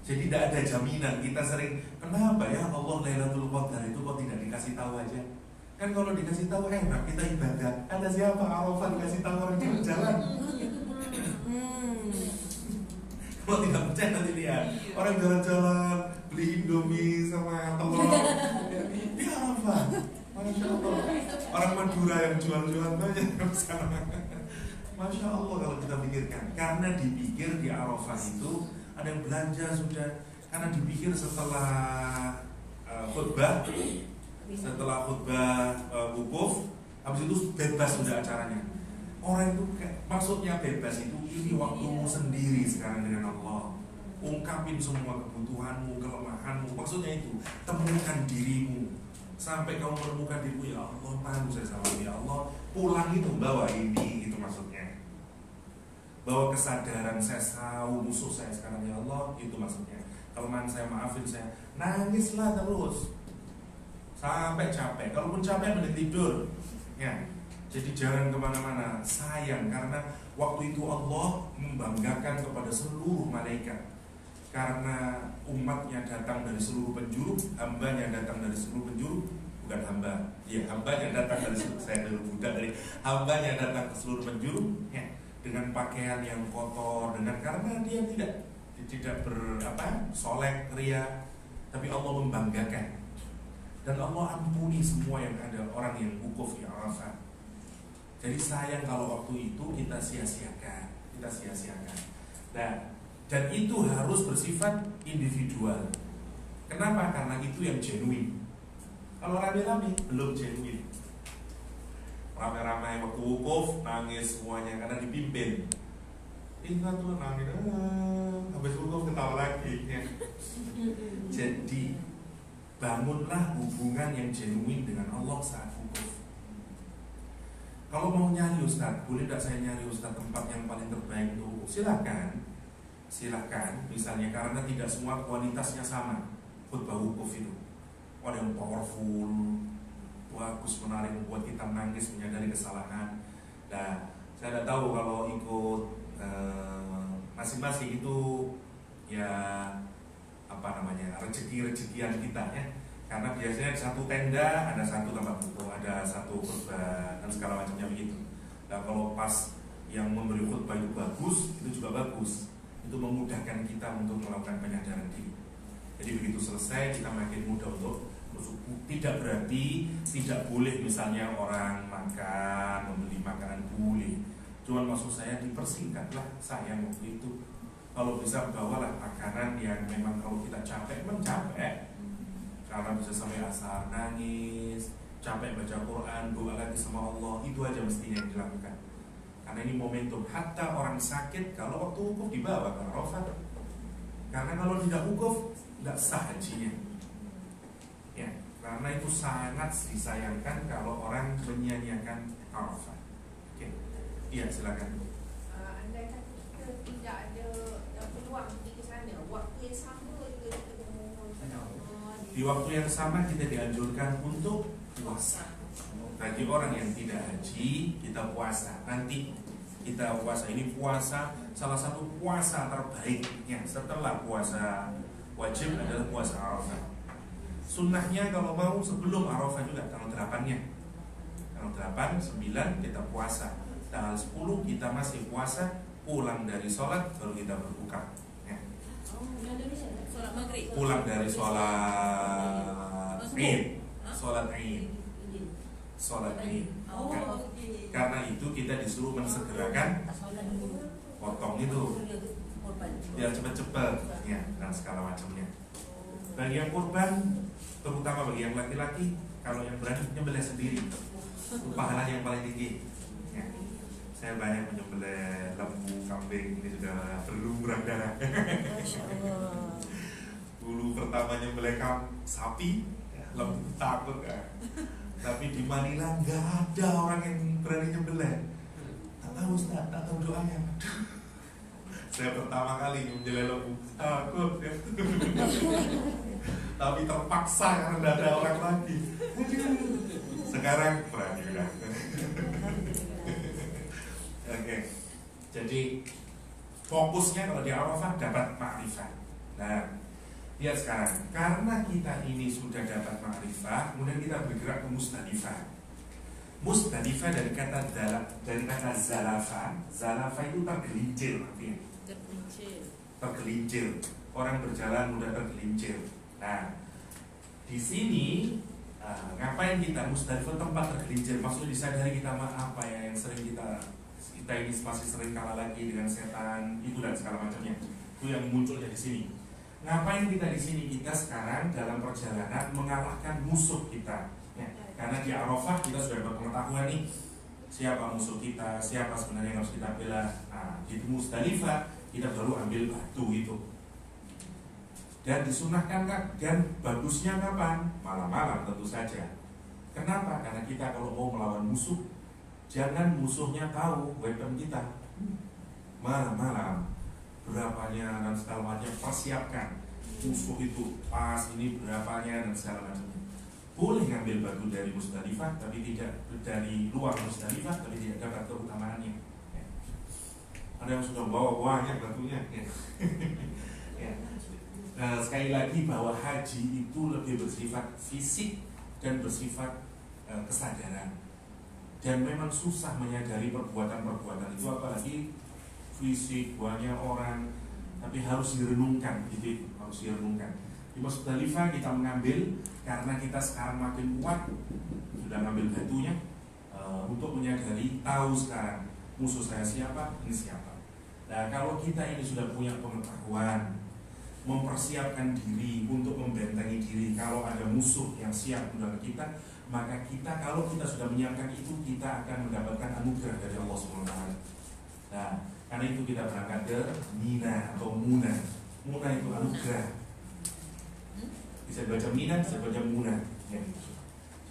Jadi tidak ada jaminan. Kita sering, kenapa ya Allah Lailatul Qadar itu kok tidak dikasih tahu aja? Kan kalau dikasih tahu enak, kita ibadah. Ada siapa Arafah dikasih tahu orang jalan-jalan? Kalau tidak percaya nanti lihat orang jalan-jalan beli Indomie sama telur di Arafah. Masya Allah. Orang Madura yang jual-jual banyak sekarang. Masya Allah kalau kita pikirkan. Karena dipikir di Arafah itu ada yang belanja sudah. Karena dipikir setelah khutbah, wukuf, habis itu bebas sudah acaranya. Orang itu maksudnya bebas itu ini waktumu sendiri sekarang dengan Allah. Ungkapin semua kebutuhanmu, kelemahanmu. Maksudnya itu temukan dirimu sampai kamu menemukan dirimu. Ya Allah, malu saya salah, ya Allah. Pulang itu bawa ini, itu maksudnya. Bawa kesadaran saya tahu musuh saya sekarang, ya Allah, itu maksudnya. Kelemahan saya maafin saya. Nangislah terus sampai capek. Kalaupun capek mending tidur. Ya. Jadi jangan kemana-mana. Sayang karena waktu itu Allah membanggakan kepada seluruh malaikat. Karena umatnya datang dari seluruh penjuru, hambanya datang dari seluruh penjuru, bukan hamba, ya hambanya datang dari seluruh, saya dulu budak dari hambanya datang ke seluruh penjuru, ya, dengan pakaian yang kotor, dengan karena dia tidak soleh, ria, tapi Allah membanggakan. Dan Allah ampuni semua yang ada orang yang wukuf di Arafah. Jadi sayang kalau waktu itu kita sia-siakan. Nah, dan itu harus bersifat individual. Kenapa? Karena itu yang genuine. Kalau rame-rame belum genuine. Rame-rame waktu wukuf nangis semuanya karena dipimpin. Ingat tuh nangis, habis wukuf ketawa lagi. Ya. Jadi bangunlah hubungan yang genuine dengan Allah saat wukuf. Kalau mau nyari Ustaz, boleh tidak saya nyari Ustaz tempat yang paling terbaik untuk wukuf? Silahkan, misalnya karena tidak semua kualitasnya sama khutbah wukuf itu. Ada yang powerful, bagus, menarik, membuat kita menangis, menyadari kesalahan. Nah, saya tidak tahu kalau ikut masing-masing itu ya rezeki-rezekian kita ya. Karena biasanya satu tenda, ada satu tempat wukuf, ada satu khutbah dan segala macamnya begitu. Nah, kalau pas yang memberi khutbah itu bagus, itu juga bagus. Itu memudahkan kita untuk melakukan penyadaran diri. Jadi begitu selesai kita makin mudah untuk bersyukur. Tidak berarti tidak boleh misalnya orang makan, membeli makanan boleh. Cuman maksud saya dipersingkatlah sayang waktu itu. Kalau bisa bawalah makanan yang memang kalau kita capek, karena bisa sampai asar, nangis, capek baca Quran, doa lagi sama Allah, itu aja mestinya yang dilakukan. Karena ini momentum. Hatta orang sakit kalau waktu wukuf dibawa ke Arafah. Karena kalau tidak wukuf, tidak sah hajinya. Ya, karena itu sangat disayangkan kalau orang menyia-nyiakan Arafah. Oke, iya silakan. Andai kata kita tidak ada peluang pergi ke sana, waktu yang sama kita memohon pada Allah. Di waktu yang sama kita dianjurkan untuk puasa. Bagi orang yang tidak haji, kita puasa. Nanti kita puasa. Ini puasa, salah satu puasa terbaiknya setelah puasa wajib adalah puasa Arafah. Sunnahnya kalau mau sebelum Arafah juga, tanggal 8-nya. Tanggal 8, 9 kita puasa. Tanggal 10 kita masih puasa, pulang dari sholat baru kita berbuka. Ya. Pulang dari sholat Id. Sholat Id. Karena itu kita disuruh mensegerakan potong itu biar cepat-cepat ya, dan segala macamnya. Bagi yang kurban, terutama bagi yang laki-laki, kalau yang berani nyembelih sendiri, pahala yang paling tinggi ya. Saya banyak menyembelih lembu, kambing, ini sudah berlumuran darah. Dulu pertama nyembelih sapi, lembu takut kan. Tapi di Manila nggak ada orang yang berani nyembelih. Tak tahu Ustaz, tak tahu doanya. Saya pertama kali nyembelih lembu takut ya. Tapi terpaksa karena tidak ada orang lagi. Sekarang berani udah. Oke. Jadi fokusnya kalau di Arafah dapat makrifat. Nah, lihat sekarang, karena kita ini sudah dapat ma'rifah, kemudian kita bergerak ke Musdalifah. Musdalifah dari kata zalafa itu tergelincir artinya. Tergelincir. Orang berjalan mudah tergelincir. Nah, di sini ngapain kita Musdalifah, tempat tergelincir? Maksudnya disadari kita apa ya yang sering kita ini masih sering kalah lagi dengan setan itu dan segala macamnya. Itu yang munculnya di sini. Ngapain kita di sini? Kita sekarang dalam perjalanan mengalahkan musuh kita. Ya, karena di Arafah kita sudah berpengetahuan nih siapa musuh kita, siapa sebenarnya yang harus kita bela. Nah, di Musdalifah kita baru ambil batu itu. Dan disunahkan kan, dan bagusnya kapan? Malam-malam tentu saja. Kenapa? Karena kita kalau mau melawan musuh, jangan musuhnya tahu weapon kita. Malam-malam berapanya dan segala macamnya, persiapkan musuh itu pas ini berapanya dan segala macamnya. Boleh ngambil batu dari Musdalifah, tapi tidak dari luar Musdalifah, tapi tidak dapat keutamaannya. Ya. Ada yang sudah bawa banyak batunya. Ya. Ya. Nah, sekali lagi bahwa haji itu lebih bersifat fisik dan bersifat kesadaran. Dan memang susah menyadari perbuatan-perbuatan itu, apalagi fisik banyak orang, tapi harus direnungkan, gitu, harus direnungkan. Di Musdalifah kita mengambil karena kita sekarang makin kuat, sudah ngambil batunya untuk menyadari, tahu sekarang musuh saya siapa, ini siapa. Nah, kalau kita ini sudah punya pengetahuan, mempersiapkan diri untuk membentengi diri kalau ada musuh yang siap mendatangi kita, maka kita kalau kita sudah menyiapkan itu, kita akan mendapatkan anugerah dari Allah SWT. Nah, karena itu kita berangkat ke Mina atau Muna. Muna itu anugerah. Bisa baca Mina, bisa baca Muna. Ya.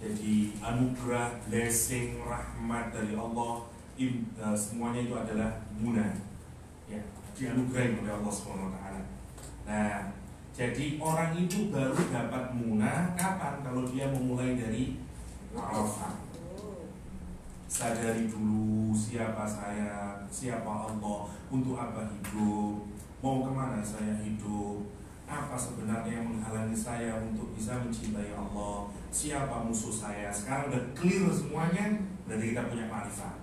Jadi anugerah, blessing, rahmat dari Allah, semuanya itu adalah Muna. Ya, dianugerahi oleh Allah SWT. Nah, jadi orang itu baru dapat Muna kapan? Kalau dia memulai dari Arafah. Sadari dulu siapa saya, siapa Allah, untuk apa hidup, mau kemana saya hidup, apa sebenarnya yang menghalangi saya untuk bisa mencintai Allah, siapa musuh saya. Sekarang udah clear semuanya, berarti kita punya ma'rifah.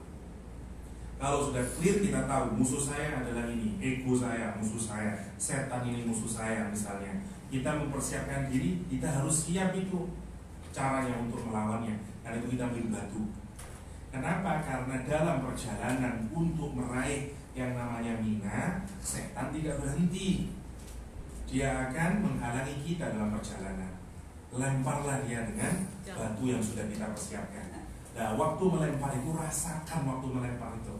Kalau sudah clear, kita tahu musuh saya adalah ini, ego saya, musuh saya, setan ini musuh saya misalnya. Kita mempersiapkan diri, kita harus siap itu caranya untuk melawannya. Karena itu kita ambil batu. Kenapa? Karena dalam perjalanan untuk meraih yang namanya Mina, setan tidak berhenti. Dia akan menghalangi kita dalam perjalanan. Lemparlah dia dengan batu yang sudah kita persiapkan. Nah, waktu melempar itu, rasakan waktu melempar itu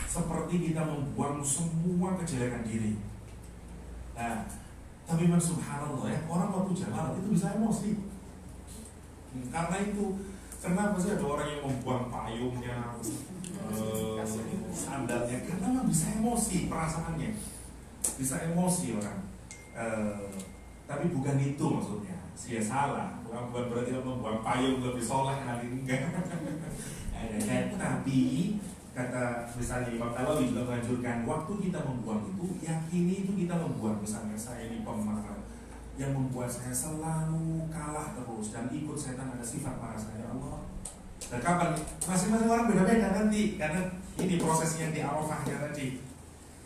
seperti kita membuang semua kejelekan diri. Nah, tapi memang subhanallah ya, orang waktu jamaah itu bisa emosi. Karena itu, kenapa sih ada orang yang membuang payungnya, sandalnya? Karena memang bisa emosi perasaannya, bisa emosi orang. Tapi bukan itu maksudnya. Dia salah, bukan berarti membuang payung lebih soleh, nanti enggak. Tapi kata misalnya Imam Nawawi juga menganjurkan, waktu kita membuang itu, yakini itu kita membuang. Misalnya saya ini pemarah yang membuat saya selalu kalah terus dan ikut setan, ada sifat marah saya, Allah. Dan kapan? Masing-masing orang beda-beda nanti, karena ini prosesnya di Arafahnya tadi.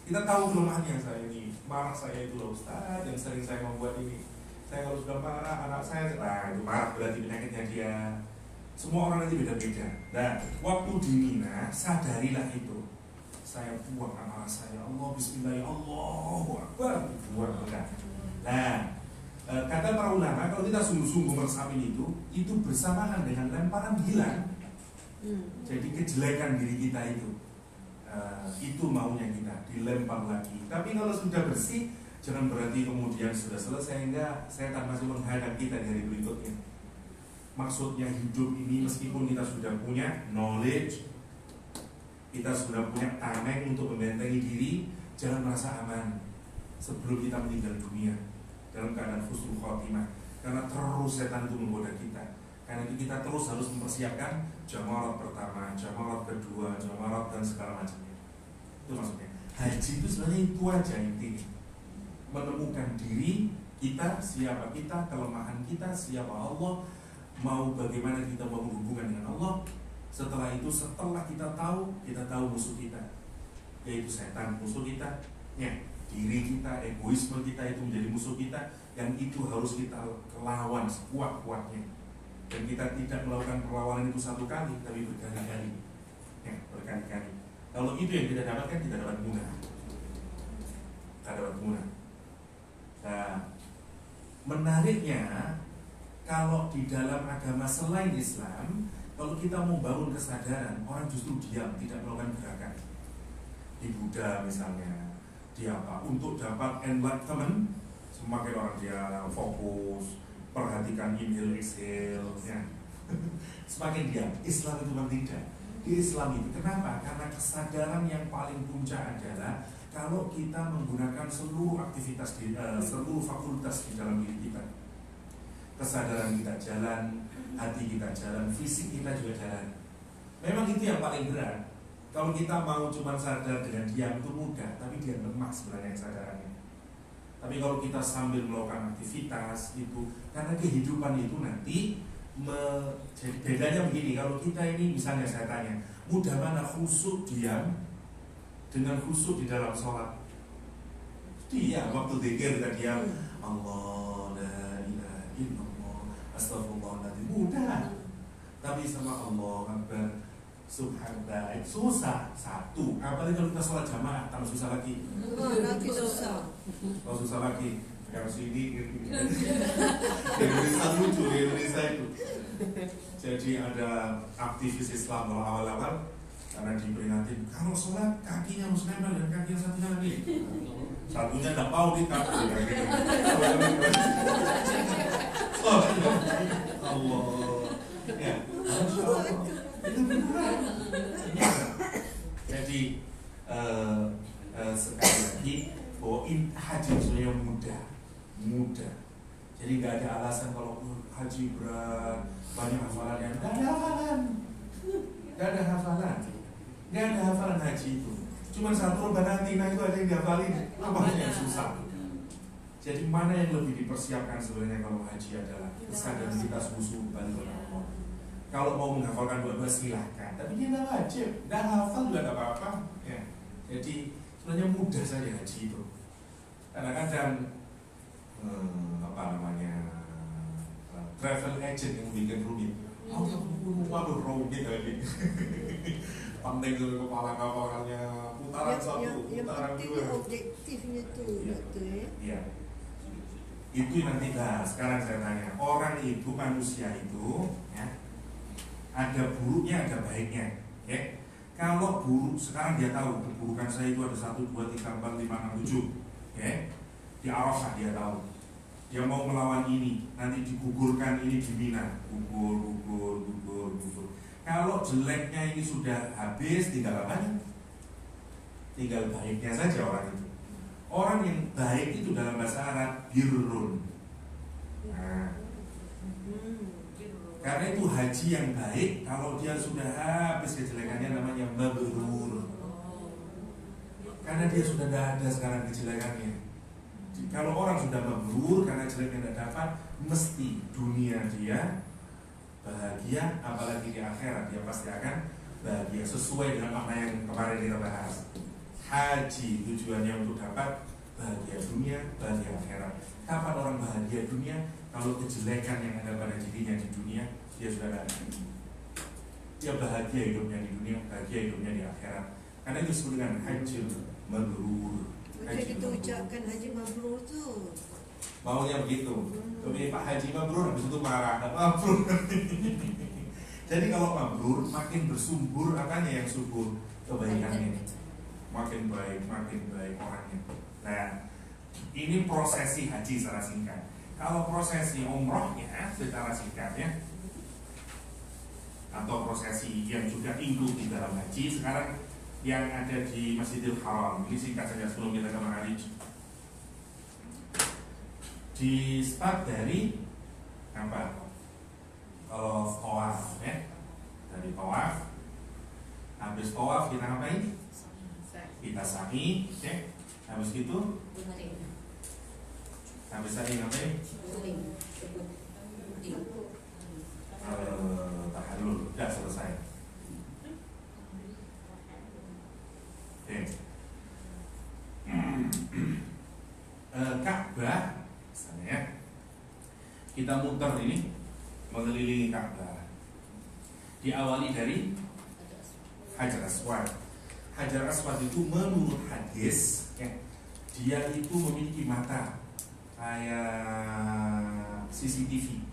Kita tahu kelemahannya, saya ini marah saya itu loh Ustaz, yang sering saya membuat ini. Saya kalau sudah marah, anak saya, nah itu marah berarti penyakitnya dia. Semua orang nanti beda-beda. Nah, waktu di Mina, sadarilah itu. Saya buang amarah saya, Allah Bismillah, Allahu Akbar, buang enggak. Nah, kata para ulama, kalau kita sungguh-sungguh meresapi itu bersamaan dengan lemparan hilang. Jadi kejelekan diri kita itu maunya kita dilempar lagi. Tapi kalau sudah bersih, jangan berarti kemudian sudah selesai, enggak. Setan masih menghadap kita dari berikutnya. Maksudnya hidup ini, meskipun kita sudah punya knowledge, kita sudah punya tameng untuk membentengi diri, jangan merasa aman sebelum kita meninggal dunia dalam keadaan husnul khotimah. Karena terus setan itu menggoda kita. Karena itu kita terus harus mempersiapkan jamarat pertama, jamarat kedua, jamarat dan segala macamnya. Itu maksudnya. Haji itu sebenarnya itu aja intinya. menemukan diri kita, siapa kita, kelemahan kita, siapa Allah, mau bagaimana kita mau berhubungan dengan Allah. Setelah itu, setelah kita tahu musuh kita, yaitu setan musuh kita, ya, diri kita, egoisme kita itu menjadi musuh kita, yang itu harus kita lawan sekuat-kuatnya. Dan kita tidak melakukan perlawanan itu satu kali, tapi berkali-kali, ya, berkali-kali. Kalau itu yang kita dapatkan, kita dapat guna. Kita dapat guna. Nah, menariknya, kalau di dalam agama selain Islam, kalau kita mau bangun kesadaran, orang justru diam, tidak melakukan gerakan. Di Buddha misalnya, dia apa? Untuk dapat enlightenment, semakin orang dia fokus, perhatikan inhale exhale, ya. Semakin diam. Islam itu memang tidak. Di Islam itu kenapa? Karena kesadaran yang paling puncak adalah kalau kita menggunakan seluruh aktivitas seluruh fakultas di dalam diri kita. Kesadaran kita jalan, hati kita jalan, fisik kita juga jalan. Memang itu yang paling berat. Kalau kita mau cuma sadar dengan diam itu mudah, tapi dia lemah sebenarnya kesadarannya. Tapi kalau kita sambil melakukan aktivitas itu, karena kehidupan itu nanti jadi bedanya begini. Kalau kita ini misalnya saya tanya, mudah mana khusyuk diam dengan khusyuk di dalam sholat? Diam, waktu zikir kita diam, Allah la ilaha illallah astagfirullahaladzim, mudah. Tapi sama Allah Akbar subhanallah susah. Satu, apalagi kalau kita sholat jamaah, tambah susah lagi. Lagi susah. Oh, susah lagi. Yang sini di Indonesia lucu, di Indonesia itu. Jadi ada aktivis Islam awal-awal karena diperingatin kalau sholat kakinya harus nempel dan kaki yang satunya lagi. Satunya tidak mau di kaki. Allah. Ya, itu benar. Jadi sekali lagi bahwa haji sebenarnya mudah. Jadi nggak ada alasan kalau haji berat, banyak hafalan yang nggak ada hafalan haji itu. Cuma satu Rabbana Atina itu aja yang dihafalin, apa yang susah. Jadi mana yang lebih dipersiapkan sebenarnya kalau haji adalah kesadaran kita sungguh kembali kepada Allah. Kalau mau menghafalkan doa silahkan, tapi dia nggak wajib, nggak hafal juga nggak apa-apa. Ya. Jadi sebenarnya mudah saja haji itu. Kadang-kadang travel agent yang bikin rumit. Oh ya, waduh rumit lagi. Pandai ke kepala kapalnya, putaran satu, putaran dua. Objektifnya tuh, Iya. Itu nanti bahas. Sekarang saya tanya, orang itu manusia itu, ya, ada buruknya, ada baiknya. Ya. Kalau buruk, sekarang dia tahu keburukan saya itu ada 1, 2, 3, 4, 5, 6, 7. Ya. Di Arafah dia tahu. Dia mau melawan ini, nanti digugurkan ini di Mina. Gugur. Kalau jeleknya ini sudah habis, tinggal apa? Tinggal baiknya saja orang itu. Orang yang baik itu dalam bahasa Arab birrun. Nah, karena itu haji yang baik, kalau dia sudah habis kejelekannya namanya mabrur. Karena dia sudah tidak ada sekarang kejelekannya. Kalau orang sudah mabrur karena jeleknya tidak dapat, mesti dunia dia bahagia, apalagi di akhirat dia pasti akan bahagia sesuai dengan apa yang kemarin kita bahas. Haji tujuannya untuk dapat bahagia dunia, bahagia akhirat. Kapan orang bahagia dunia? Kalau kejelekan yang ada pada dirinya di dunia dia sudah ada. Dia bahagia hidupnya di dunia, bahagia hidupnya di akhirat. Karena itu disebut dengan haji mabrur. Macam kita ucapkan haji mabrur tu. Maunya begitu. Tapi Pak Haji mabrur, habis itu marah. Mabrur. Jadi kalau mabrur makin bersumber, apanya yang subur? Kebaikannya. Makin baik orangnya. Nah, ini prosesi haji secara singkat. Kalau prosesi umrohnya secara singkatnya, atau prosesi yang juga include di dalam haji, sekarang yang ada di Masjidil Haram. Ini singkat saja sebelum kita ke Ma'arij. Di start dari apa? Kalau tawaf, ya, dari tawaf. Habis tawaf kita ngapain? Kita sa'i, ya. Habis itu Habis tadi ngapain? Tahallul, udah selesai. Oke. Ka'bah, misalnya ya, kita muter ini mengelilingi Ka'bah. Diawali dari Hajar Aswad. Hajar Aswad itu menurut hadis ya, dia itu memiliki mata kayak CCTV.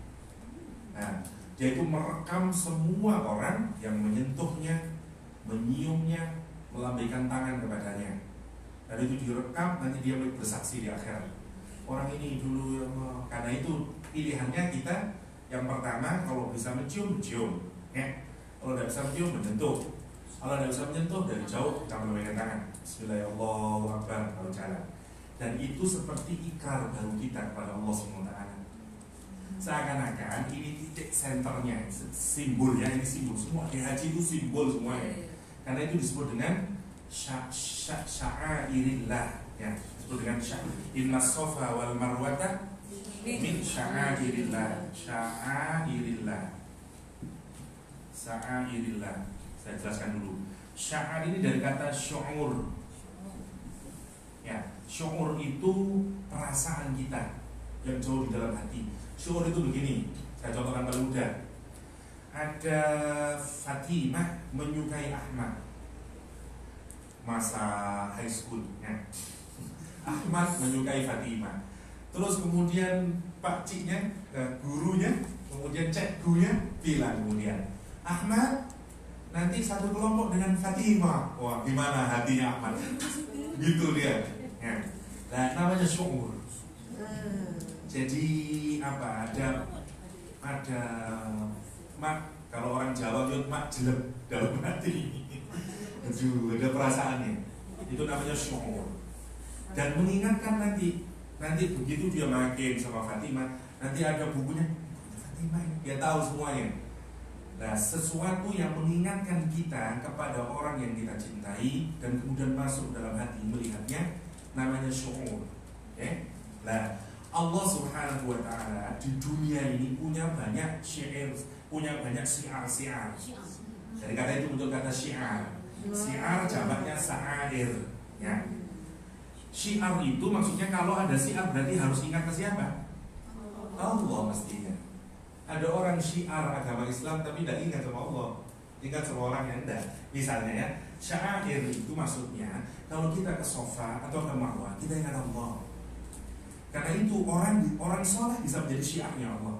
Nah, dia itu merekam semua orang yang menyentuhnya, menyiumnya, melambaikan tangan kepadanya. Dan itu direkam, nanti dia bersaksi di akhirat. Orang ini dulu yang karena itu pilihannya kita yang pertama kalau bisa mencium, ya. Kalau tidak bisa mencium, menyentuh. Kalau tidak bisa menyentuh dari jauh kita melambaikan tangan. Bismillahirrahmanirrahim kalau jalan. Dan itu seperti ikrar baru kita kepada Allah SWT. Seakan-akan ini titik senternya, simbolnya, ini simbol semua di haji itu simbol semuanya. Karena itu disebut dengan sya'airillah, ya, disebut dengan inna safa wal marwata min sya'airillah. Sya'airillah. Saya jelaskan dulu. Sya'ar ini dari kata syu'ur. Ya, syu'ur itu perasaan kita yang jauh di dalam hati. Syu'ur itu begini, saya contohkan paling mudah. Ada Fatimah menyukai Ahmad masa high school ya. Ahmad menyukai Fatimah. Terus kemudian pakciknya, gurunya, kemudian cikgunya bilang kemudian, Ahmad nanti satu kelompok dengan Fatimah. Wah, gimana hatinya Ahmad? Gitu dia ya. Nah, namanya syu'ur. Jadi apa, ada mak, kalau orang Jawa itu mak jelek dalam hati. Aduh, ada perasaannya. Itu namanya syu'ur. Dan mengingatkan nanti begitu dia makin sama Fatimah, nanti ada bukunya Fatimah, dia tahu semuanya. Nah, sesuatu yang mengingatkan kita kepada orang yang kita cintai dan kemudian masuk dalam hati melihatnya, namanya syu'ur. Okay? Nah, Allah Subhanahu wa ta'ala di dunia ini punya banyak syair, punya banyak syiar. Dari kata itu muncul kata syiar. Syiar jamaknya sa'air, ya. Syiar itu maksudnya kalau ada syiar berarti harus ingat ke siapa? Allah mestinya. Ada orang syiar agama Islam tapi tidak ingat sama Allah, ingat sama orang yang enggak. Misalnya ya, syair itu maksudnya kalau kita ke Sofa atau ke Marwah kita ingat Allah. Karena itu orang soleh bisa menjadi syiarnya Allah.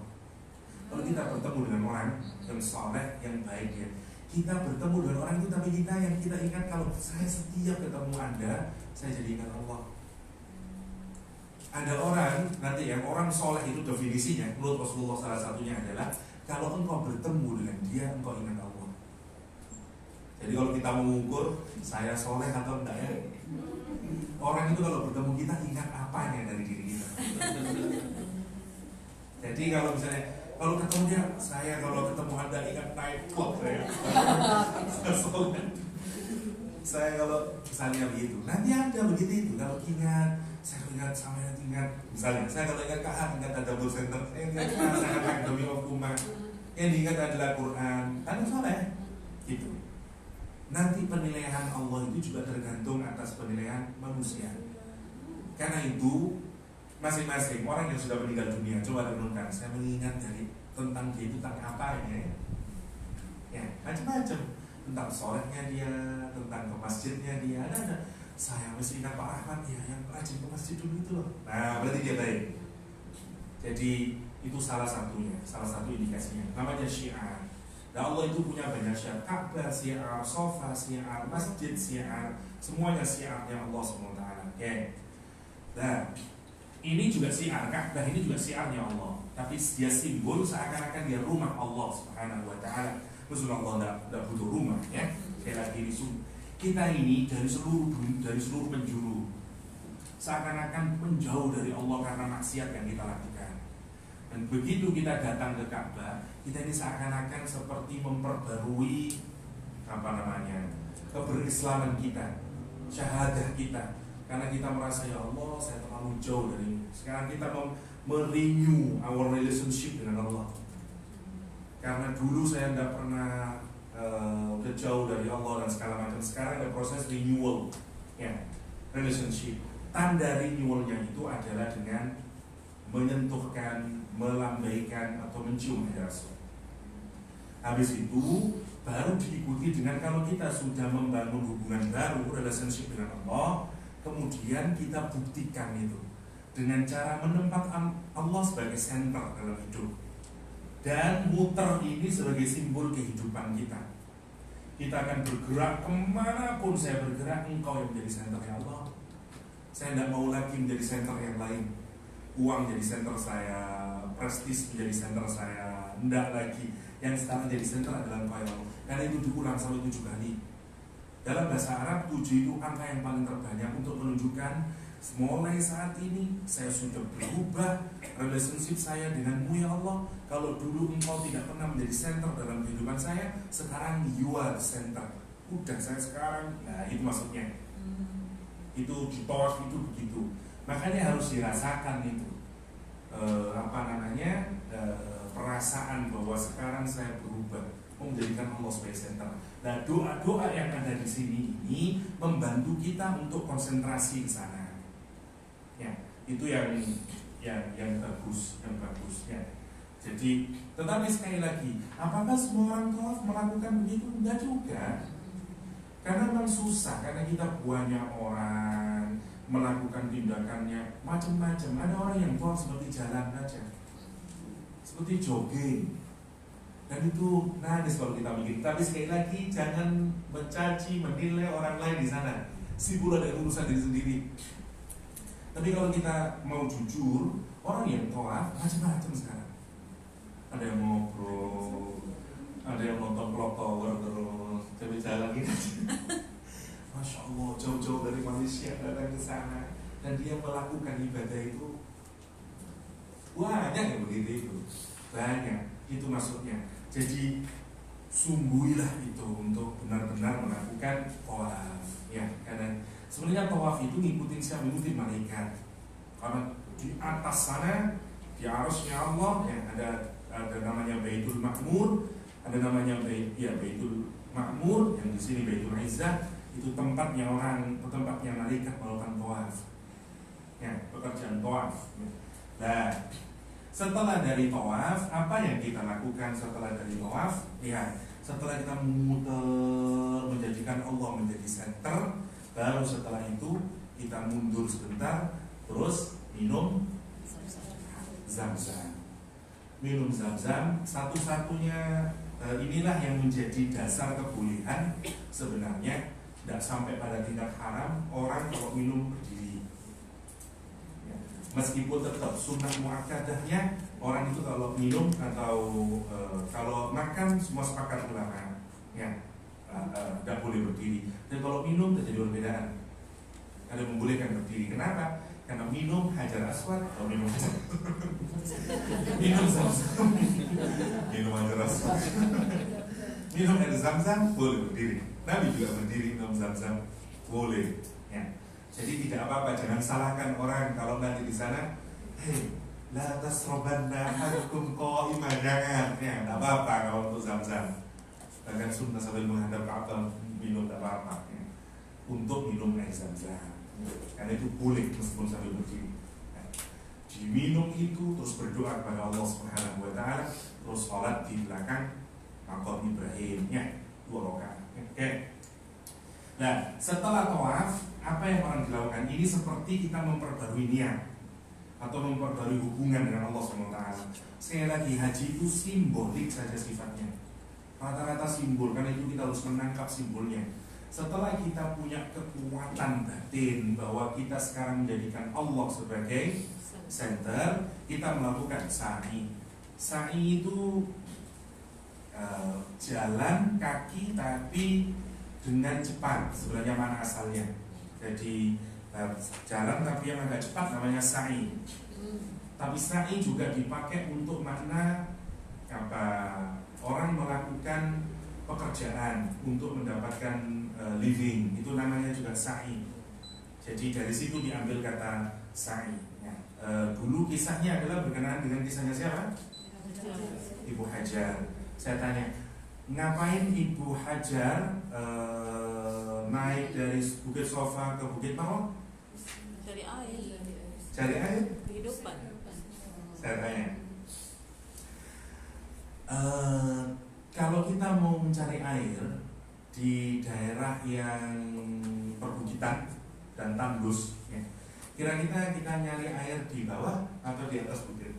Kalau kita bertemu dengan orang yang soleh, yang baik ya, kita bertemu dengan orang itu tapi yang kita ingat, kalau saya setiap ketemu Anda, saya jadi ingat Allah. Ada orang nanti yang orang soleh itu definisinya menurut Rasulullah salah satunya adalah kalau engkau bertemu dengan dia, engkau ingat Allah. Jadi kalau kita mengukur saya soleh atau enggak ya, orang itu kalau bertemu kita ingat apanya dari diri kita. Jadi kalau misalnya kalau ketemu dia, saya kalau ketemu Anda ingat night club saya. Saya kalau misalnya begitu, nanti Anda begitu itu kalau ingat, saya ingat sama yang ingat. Misalnya saya kalau ingat KH ingat ada double center, saya ingat sangat akademi of Umar. Yang diingat adalah Quran, kan soleh. Gitu. Nanti penilaian Allah itu juga tergantung atas penilaian manusia. Karena itu masing-masing orang yang sudah meninggal dunia, coba renungkan, saya mengingat dari tentang dia itu tentang apa ya, macam-macam, tentang solehnya dia, tentang ke masjidnya dia, ada. Saya masih ingat Pak Rahmat ya, yang rajin ke masjid dulu itu loh. Nah, berarti dia baik. Jadi itu salah satu indikasinya. Namanya syiar. Nah, Allah itu punya banyak syiar. Ka'bah syiar, sofa syiar, masjid syiar, semuanya syiarnya Allah SWT. Okay. Nah, ini juga syiar, Ka'bah ini juga syiarnya Allah. Tapi dia simbol seakan-akan dia rumah Allah Subhanahu wa ta'ala. Maksudnya Allah tidak butuh rumah ya. Sekali lagi ini kita ini dari seluruh penjuru seakan-akan menjauh dari Allah karena maksiat yang kita lakukan. Dan begitu kita datang ke Ka'bah, kita ini seakan-akan seperti memperbarui keberislaman kita, syahadah kita. Karena kita merasa ya Allah saya terlalu jauh dari. Sekarang kita merenew our relationship dengan Allah. Karena dulu saya tidak pernah udah jauh dari Allah dan segala macam. Sekarang ada proses renewal, ya, relationship. Tanda renewalnya itu adalah dengan menyentuhkan, melambaikan atau mencium hajar aswad. Habis itu baru diikuti dengan kalau kita sudah membangun hubungan baru, relationship dengan Allah, kemudian kita buktikan itu dengan cara menempatkan Allah sebagai center dalam hidup dan muter ini sebagai simbol kehidupan kita. Kita akan bergerak kemanapun saya bergerak, engkau yang menjadi center ya Allah. Saya tidak mau lagi menjadi center yang lain. Uang jadi center saya, prestis menjadi center saya, tidak lagi. Yang sekarang jadi center adalah engkau ya Allah. Karena itu diulang sampai 7 kali. Dalam bahasa Arab 7 itu angka yang paling terbanyak untuk menunjukkan mulai saat ini saya sudah berubah relationship saya denganmu ya Allah. Kalau dulu engkau tidak pernah menjadi center dalam kehidupan saya, sekarang you are the center. Udah saya sekarang, nah itu maksudnya. Itu di tawaf itu begitu. Makanya harus dirasakan itu perasaan bahwa sekarang saya berubah menjadikan Allah sebagai center. Nah doa-doa yang ada di sini ini membantu kita untuk konsentrasi ke sana. Ya, itu yang bagus, ya. Jadi, tetapi sekali lagi, apakah semua orang tawaf melakukan begitu? Enggak juga. Karena memang susah, karena kita banyak orang melakukan tindakannya macam-macam. Ada orang yang tawaf seperti jalan aja, seperti jogging, dan itu nangis kalau kita mikir. Tapi sekali lagi jangan mencaci, menilai orang lain di sana. Sibuk ada urusan diri sendiri. Tapi kalau kita mau jujur, orang yang tawaf macam-macam sekarang. Ada yang ngobrol, ada yang nonton clock tower terus, tapi jalan gitu. Masya Allah, jauh-jauh dari Malaysia datang ke sana dan dia melakukan ibadah itu banyak yang begitu itu, banyak itu maksudnya. Jadi sungguhilah itu untuk benar-benar melakukan tawaf, ya. Karena sebenarnya tawaf itu ngikutin siapa? Ngikutin malaikat. Karena di atas sana di arasnya Allah ya ada namanya Baitul Ma'mur, ada namanya Baitul Ma'mur yang di sini Baitul Izzah. Itu tempatnya malaikat melakukan tawaf, ya, pekerjaan tawaf. Nah, setelah dari tawaf, apa yang kita lakukan setelah dari tawaf? Ya, setelah kita memutar menjadikan Allah menjadi center, baru setelah itu kita mundur sebentar, terus minum zam-zam. Minum zam-zam, satu-satunya inilah yang menjadi dasar kebolehan sebenarnya. Tidak sampai pada tingkat haram orang kalau minum berdiri, ya. Meskipun tetap sunnah muakkadahnya orang itu kalau minum atau kalau makan semua sepakat ulama, ya, tidak boleh berdiri. Dan kalau minum terjadi perbedaan. Ada membolehkan berdiri. Kenapa? Karena minum hajar aswad atau minum minum zam-zam, minum hajar aswad, minum air zam-zam boleh berdiri. Nabi juga berdiri minum zam-zam boleh, ya. Jadi tidak apa-apa, jangan salahkan orang kalau nanti di sana, hei, la tasrobanna ahadukum qa'iman, jangan, ya, tidak apa-apa kalau untuk zam-zam. Bahkan sunnah sambil menghadap Ka'bah minum tidak apa-apa, ya. Untuk minum air zam-zam, karena itu boleh meskipun sambil berdiri. Nah, diminum itu terus berdoa kepada Allah Subhanahu Wa Taala, terus sholat di belakang maqam Ibrahim, ya, 2 rakaat. Oke. Nah, setelah tawaf, apa yang orang dilakukan? Ini seperti kita memperbarui niat atau memperbarui hubungan dengan Allah SWT. Sekali lagi, haji itu simbolik saja sifatnya. Rata-rata simbol, karena itu kita harus menangkap simbolnya. Setelah kita punya kekuatan batin bahwa kita sekarang menjadikan Allah sebagai center, kita melakukan sa'i. Sa'i itu jalan kaki tapi dengan cepat. Sebenarnya mana asalnya? Jadi jalan tapi yang agak cepat namanya sa'i. Tapi sa'i juga dipakai untuk makna orang melakukan pekerjaan untuk mendapatkan living, itu namanya juga sa'i. Jadi dari situ diambil kata sa'i. Ya. Dulu kisahnya adalah berkenaan dengan kisahnya siapa? Ibu Hajar. Saya tanya, ngapain Ibu Hajar naik dari Bukit Sofa ke Bukit Marwah? Cari air. Cari air? Kehidupan. Saya tanya, kalau kita mau mencari air di daerah yang perbukitan dan tandus, ya, kira-kira kita nyari air di bawah atau di atas bukit?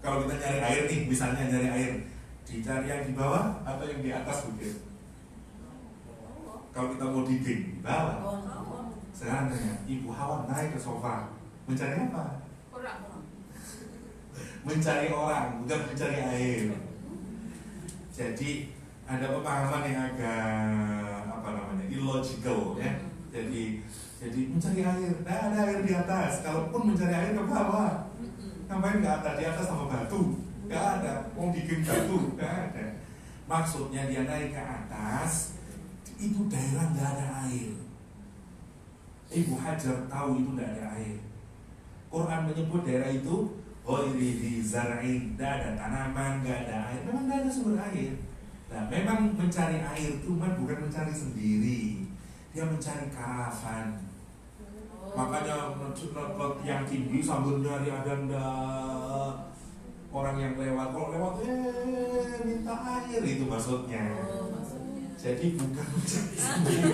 Kalau kita nyari air nih, misalnya nyari air, dicari yang di bawah atau yang di atas bukit? Kalau kita mau digging di bawah. Sekarang tanya, Ibu Hawa naik ke sofa, mencari apa? Orang. Mencari orang, bukan mencari air. Jadi ada pemahaman yang agak illogical, ya. Jadi mencari air, nah ada air di atas. Kalaupun mencari air ke bawah, ngapain ke atas? Di atas sama batu, nggak ada. Mau bikin batu, nggak ada. Maksudnya dia naik ke atas, itu daerah nggak ada air. Ibu Hajar tahu itu nggak ada air. Quran menyebut daerah itu ghairi zar'in, nggak ada tanaman, nggak ada air. Memang nggak ada sumber air. Nah, memang mencari air itu bukan mencari sendiri. Dia mencari karavan. Makanya yang tinggi sambil nyari ada ndak orang yang lewat. Kalau lewat minta air, itu maksudnya. Jadi bukan mencari sendiri.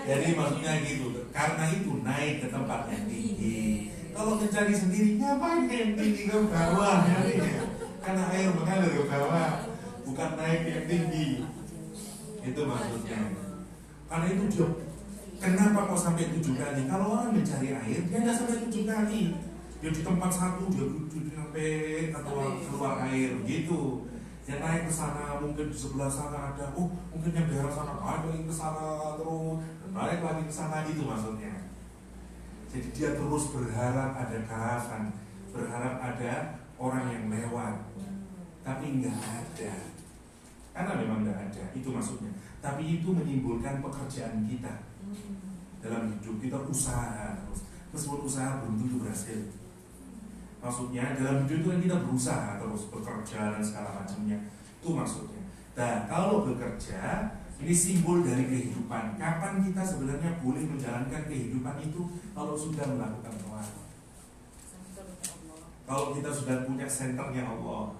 Jadi maksudnya gitu. Karena itu naik ke tempat yang tinggi. Kalau mencari sendiri, ngapain yang tinggi ke bawah? Karena air mengalir ke bawah, bukan naik yang tinggi. Itu maksudnya. Karena itu job. Kenapa kok sampai 7 kali? Kalau orang mencari air, dia nggak sampai 7 kali. Dia di tempat satu, dia sampai keluar air gitu. Dia naik ke sana, mungkin di sebelah sana ada, mungkin yang daerah sana ada yang ke sana terus, naik lagi ke sana gitu maksudnya. Jadi dia terus berharap ada karavan, berharap ada orang yang lewat, tapi nggak ada. Karena memang nggak ada, itu maksudnya. Tapi itu menimbulkan pekerjaan kita dalam hidup. Kita usaha terus, meskipun usaha belum tentu berhasil. Maksudnya dalam hidup itu kan kita berusaha terus, bekerja dan segala macamnya. Itu maksudnya. Nah, kalau bekerja ini simbol dari kehidupan. Kapan kita sebenarnya boleh menjalankan kehidupan itu? Kalau sudah melakukan doa. Kalau kita sudah punya senternya Allah,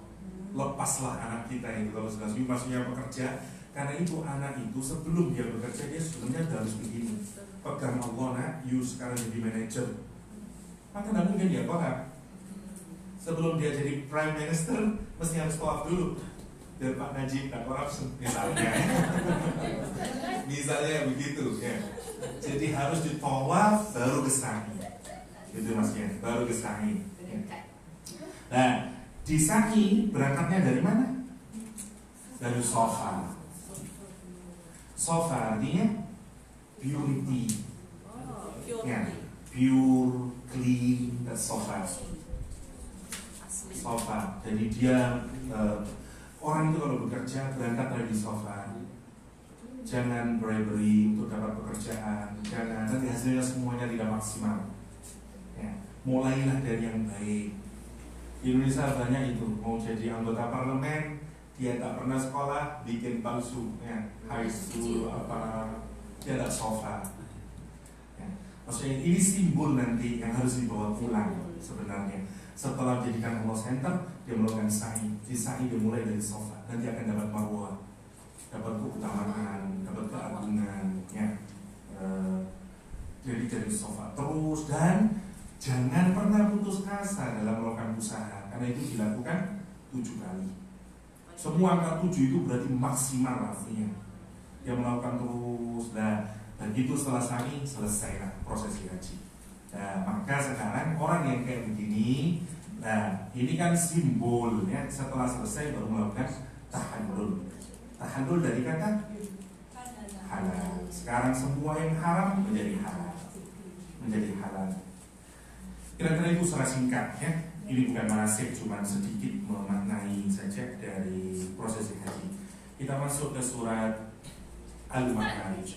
lepaslah anak kita itu. Kalau sudah maksudnya bekerja, karena itu anak itu sebelum dia bekerja dia sebenarnya harus begini. Pegang Allah, nak, you sekarang jadi manajer. Maka tidak mungkin dia korup. Sebelum dia jadi prime minister, mesti harus tawaf dulu. Biar Pak Najib tak korupsi, misalnya. Misalnya begitu, ya. Jadi harus ditawaf baru ke sa'i. Itu maksudnya, baru ke sa'i. Ya. Nah, di sa'i berangkatnya dari mana? Dari sofa. Sofa artinya purity. Ya, pure, clean, dan sofa. Sofa. Jadi dia orang itu kalau bekerja berangkat dari sofa. Jangan bribery untuk dapat pekerjaan. Jangan nanti hasilnya semuanya tidak maksimal. Ya, mulailah dari yang baik. Di Indonesia banyak itu, mau jadi anggota parlemen dia tak pernah sekolah, bikin palsu, ya, high school apa, dia tak sofa. Ya. Maksudnya ini simbol nanti yang harus dibawa pulang sebenarnya. Setelah jadikan Allah center, dia melakukan sa'i. Di sa'i dia mulai dari sofa. Nanti akan dapat marwah, dapat keutamaan, dapat keagungan, ya. Jadi dari sofa terus, dan jangan pernah putus asa dalam melakukan usaha, karena itu dilakukan 7 kali. Semua angka 7 itu berarti maksimal artinya. Dia melakukan terus, dan itu setelah sa'i selesailah prosesi haji. Nah, maka sekarang orang yang kayak begini, nah ini kan simbol, ya. Setelah selesai baru melakukan tahallul. Tahallul dari kata halal. Sekarang semua yang haram menjadi halal, menjadi halal. Kira-kira itu secara singkat, ya. Ini bukan manasik, cuma sedikit memaknai saja dari prosesi haji. Kita masuk ke surat Al-Ma'arij.